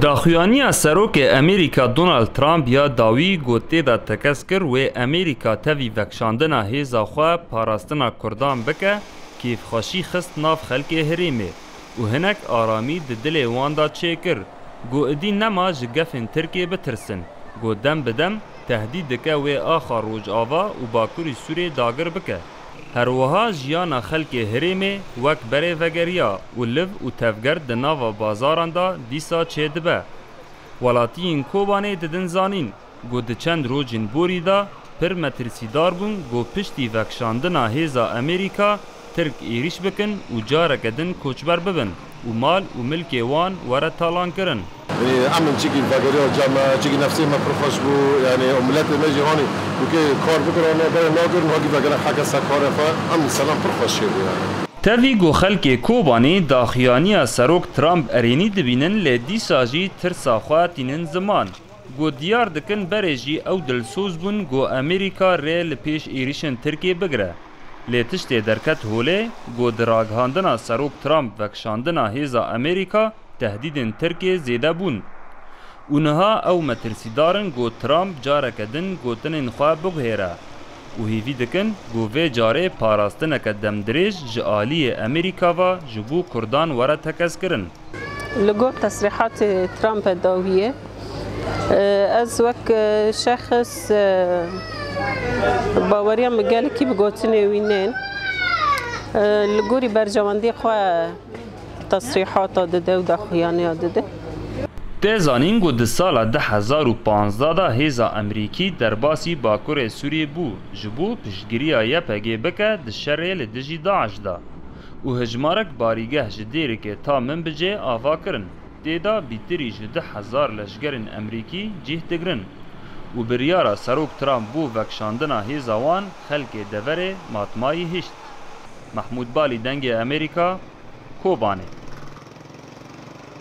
داخویانی سروک امریکا دونالد ترامپ یا داوی گوته دا تکس کر و امریکا تاوی وکشاندنا هیزا خواه پاراستنا کردان بکه کیف خوشی خست ناف خلک هریمه و هنک آرامی دل واندا چه کر گو ادی نما جگفن ترکیه بترسن گو دم بدم تهدید که و آخر روج آوا و باکوری سوری داگر بکه هروها جیانا خلک هریمه وک بره وگریا و لف و تفگر دناوا بازاران دا دیسا چه دبه ولاتین کوبانه ددن زانین گو ده چند روجین بوری دا پر مترسیدار بون گو پشتی وکشاندنا هیزا امریکا ترک ایریش بکن و جارک دن کوچبر ببن و مال و ملک وان وره تالان کرن يعني عمل شيء فاجريا جامع شيء نفسي ما بروخش بو يعني عملات ماجي هوني وكي كار بكره انا بين ناظر هاجي فاجر حاجه سكاره فام سلام بروخش يعني تاوی گو خلک کوبانی داخیانی سروک ترامپ ارینی دبینن لدی ساجی ترسا خواتینن زمان گو دیار دکن برجی او دلسوز بون گو امریکا ریل پیش ایریشن ترکیه بگره لیتشت درکت هوله گو دراغهاندنا سروک ترامپ وکشاندنا هیزا امریکا تهدیدن ترکیه زیده بون اونها او مترسیدارن گو ترامپ جارک دن گوتنن خواه بگهیره و هیوی دکن گو وی جاره پاراستنک دمدریج جعالی امریکا و جبو کردان وره تکس کرن لگو تصریحات ترامپ داویه از وک شخص باوریا مگال کی بگوتنه وینن لگوری برجواندی خواه تصریحات داده و داخویانی داده تزانین گو ده سال 2015 دا هیزا امریکی در باسی باکور سوریه بو جبو پشگیریا یپگی بکه ده شره لدجی داعش دا و هجمارک باریگه جدیره که تا من بجه آفا کرن دیدا بیتری جده 1000 لشگرن امریکی جیه دگرن و بریارا سروک ترامپ بو وکشاندنا هیزا وان خلک دوره ماتمایی هشت محمود بالی دنگ امریکا کوبانه